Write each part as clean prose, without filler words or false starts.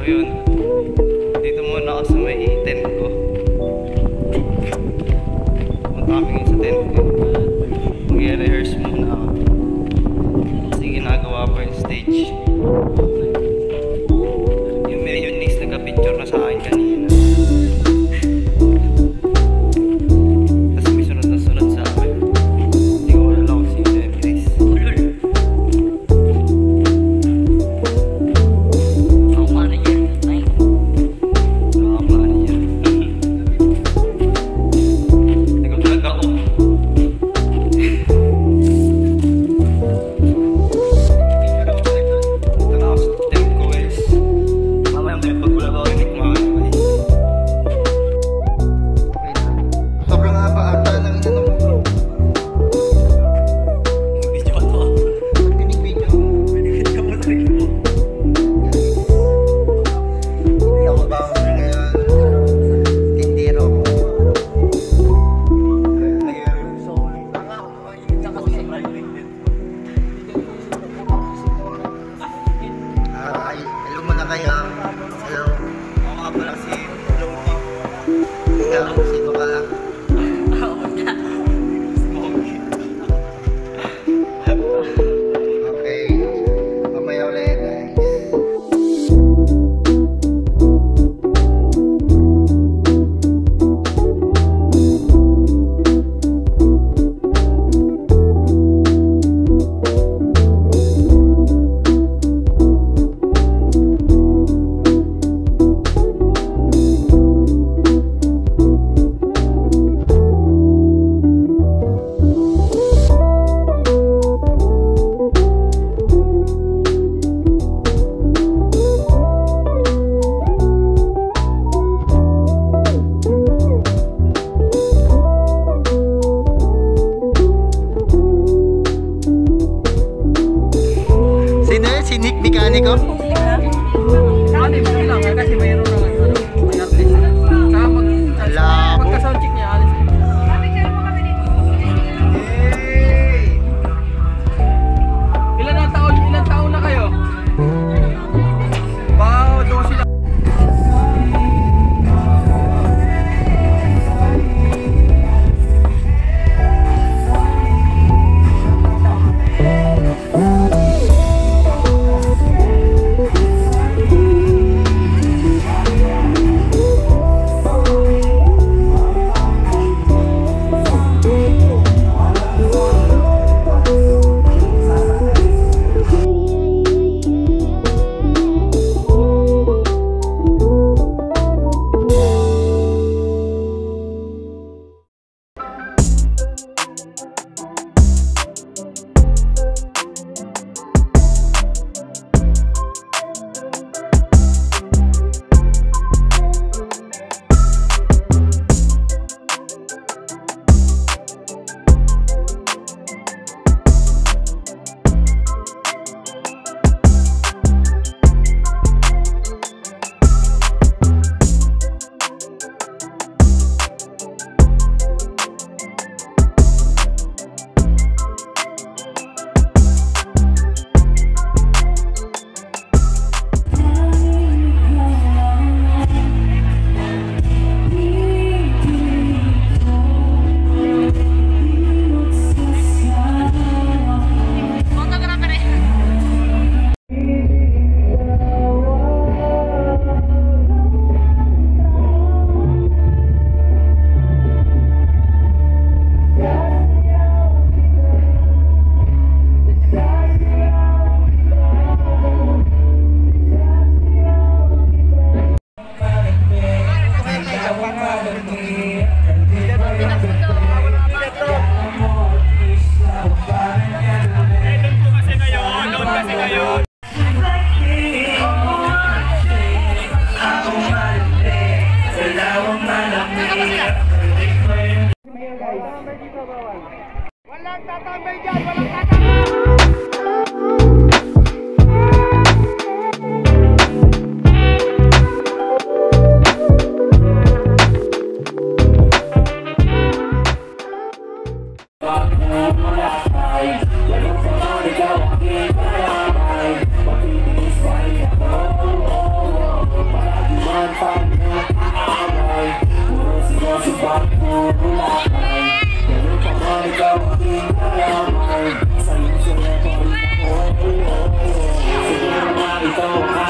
yun, dito muna ako sa may tent ko. Punta kami ngayon sa tent ko. Mag-rehearse muna ako. Kasi ginagawa pa yung stage. Yung Mayonnaise nagka-picture na sa akin kanina. Tapos may sunod na sunod sa akin. Hindi ko wala lang kung sino yung Grace. Ako manager. Ay. Ako manager. Nag-vlog ako. Ito na ako sa tent ko guys. Mamaya may pag-vlog ako yung nikmahan ko guys. Sobrang haba ata ng video ko. Video mo sa rin mo. Hindi ako boundary ngayon. Tindero ko. Ay, hello muna kayo. Hello. Ako nga pala si Loki. Ikaw, sino ka? Smokey. Okay. Mamaya ulit guys.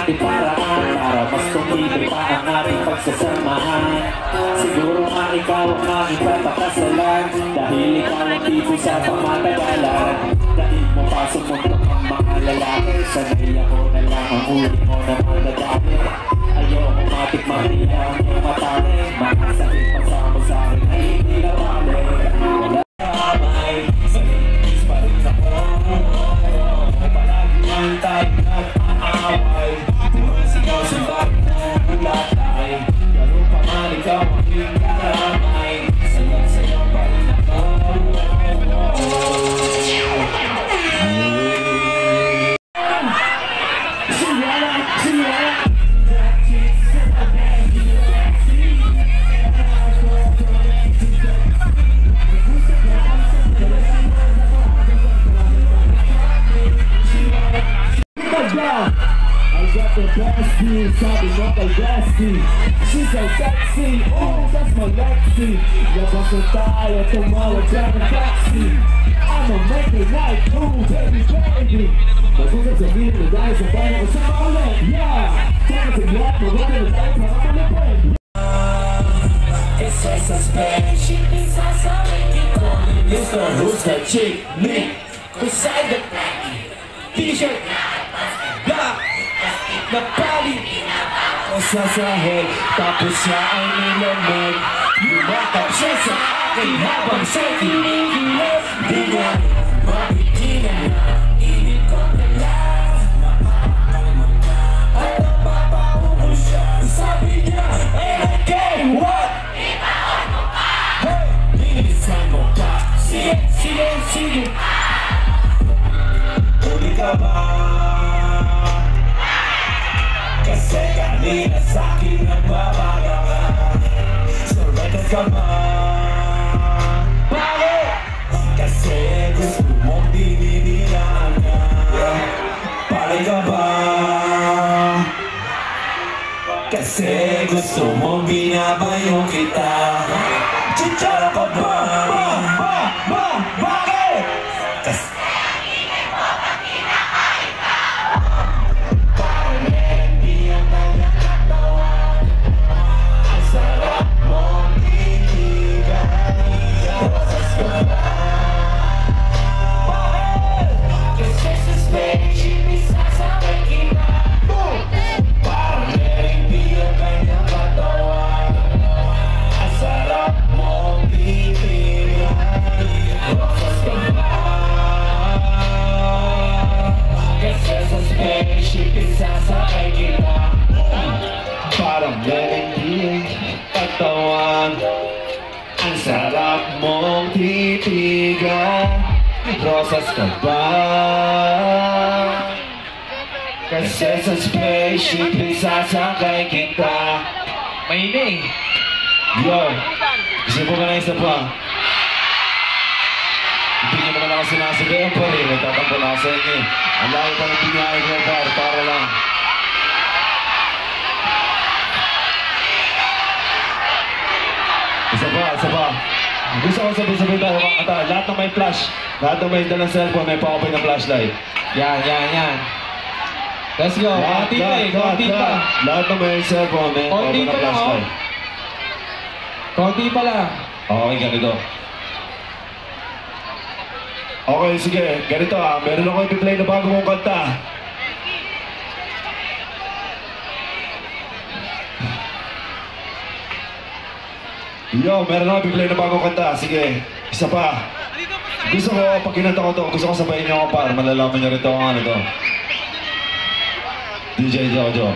ating paraan para mas tumibay pa ang ating pagsasamahan. Siguro nga ikaw ang aking papakasalan, dahil ikaw ang tipo sa pamatagalan. Dahil mo pa sumuntok ang mga lalaki, sanay ako na lang ang uli mo na madadami. Ayoko matikman nila ang iyong matali, mga sakit pasama sa akin ay hindi na bale. Wala kamay, sa linis pa rin ako. Palagi man tayo nag-aaway, tumasigaw sa bakit mo latay. Lalo pa man ikaw ang aking karamay, sayaw-sayaw pa rin ako. I got the best view, sabi mo kay Dusty. She's so sexy, oh, that's my Lexi. Labas na tayo, tumawag ka ng taxi. I'ma make it right, ooh, baby, baby. Magusap sa video na dahil sa bayan ko sa ulit, yeah. Taka sa lahat, maganda na tayo para malapin. It's a spaceship, it's a sonic. Mr. Who's the chick, Nick, beside the t-shirt. Napali o sasahig, tapos siya ay nilamig. Lumakap siya sa akin habang siya'y tinigilip. Di niya mapigilan na init ko pala. At napapaupo siya, sabi niya, okay, what? Ipaon mo pa! Hey! Linisan mo pa! Sige, sige, sige! Huli ka ba? Kasi kanina sa'kin nagbabaga ka. Surrender ka ba? Bakit? Kasi gusto mong dininilaan ka. Palay ka ba? Kasi gusto mong binabayo kita. Chichara ka ba? Bakit? Kasi parang merendieng katawan. Ang sarap mong titigan. Rosas ka ba? Kasi sa spaceship isasakay kita. Maining! Yo! Isipo ka na isa pa. Hindi nyo naman ako sinasabihan pa rin. Nagtatampo na sa inyo. Ang layo pa ng binahay ko para lang. Isa pa. Gusto ko sabi-sabi tayo mga kata. Lahat ng may flash, lahat ng may dalang cellphone, may pa-open ng flashlight. Yan. Let's go. Konti pa. Lahat ng may cellphone, may pa-open ng flashlight. Konti pa lang. Okay, ganito. Okay, sige. Ganito meron ako i-play na bago mong kanta. Yo, meron ako i-play na bago kanta. Sige, isa pa. Gusto ko, pag kinanta ko to, gusto ko sabayin niyo ako para malalaman niyo rin to kung ano to. DJ Jojo.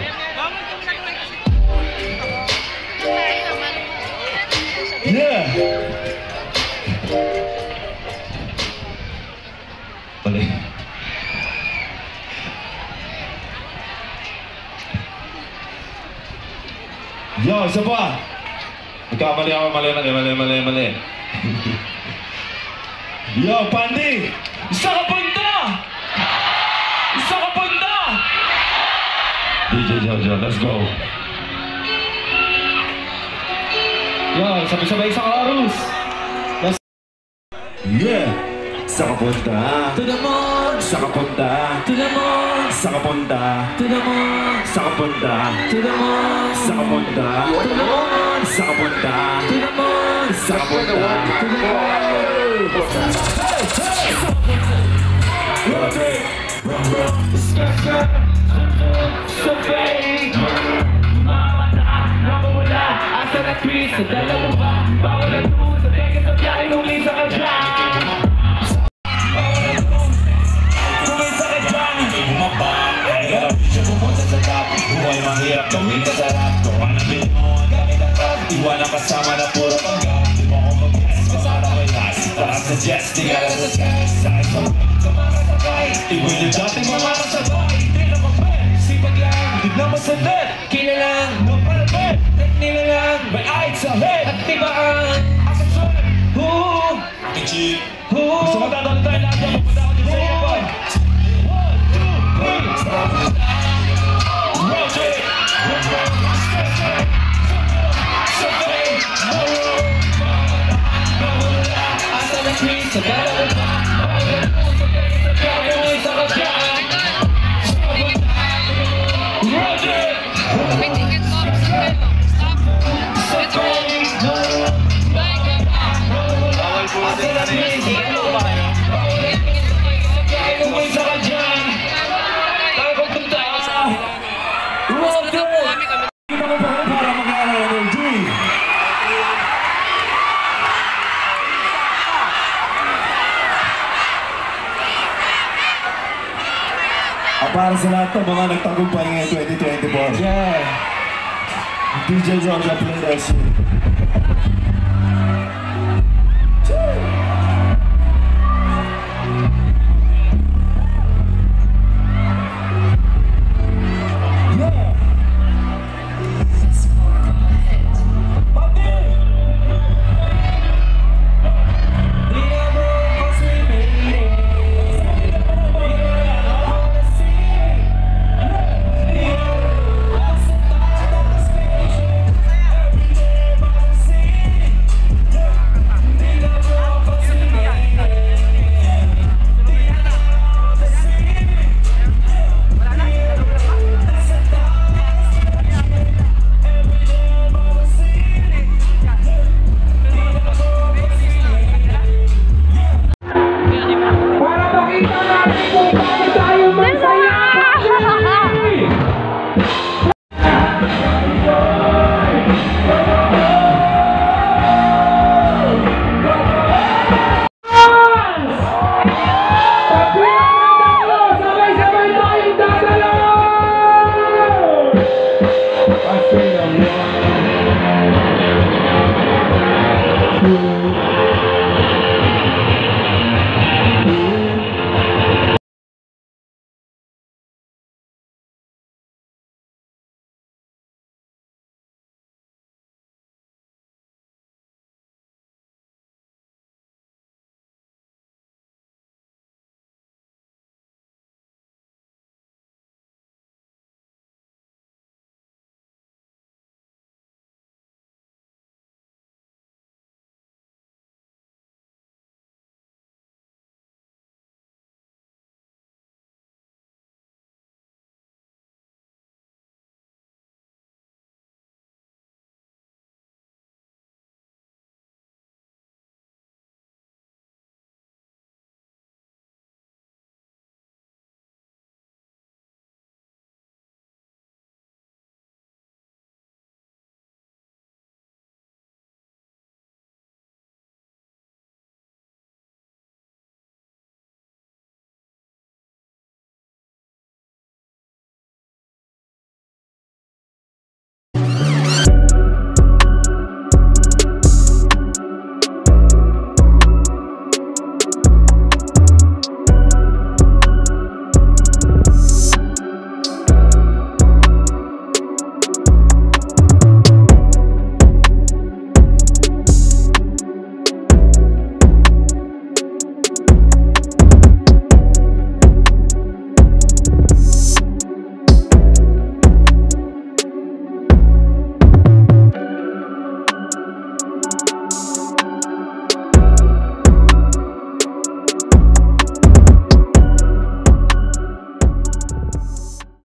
Yeah! Balik. Yo, isa pa! Nagkamali ako, mali. Yo, Pandi! Isa ka punta! DJ Jojo, let's go! Yo, sabay-sabay sa chorus! Yeah! Sa kapunta, To the moon, sa kapunta, to the moon, sa kapunta, to the moon, Sa kabunda, sa kabunda, sa kabunda, sa kabunda. Sa dalawa ba? Bawal ang tuwa sa teka sa biyahe nung lisa ka dyan. Kumisa ka dyan. Hindi bumaba. Hirap siya pumunta sa top. Buhay mahirap, tumita sa rap. Gawa ng binon, gamit ang rap. Iwan ang kasama na puro panggap. Di mo ako mag-guess, kasara may last. Taras sa jets, di ka lang sa skies. Saan sa kamakasakay. Iwan yung dating mga kasabay. Hindi na mag-bet, sipag lang. Hindi na masalit, kilalang. Mapalapit, nila lang. May ayit sa head at tibaan. Asasyon, Kichik, gusto mo tatalo tayo lahat ng magpadako din sa iyo, boy. 1, 2, 3, roll it. Sabay, mawala. Asa na crease, sa dalawa ba? Para sa lahat ng mga nagtagumpay ngayon 2024. Yeah. DJ Georgia Players. Freedom.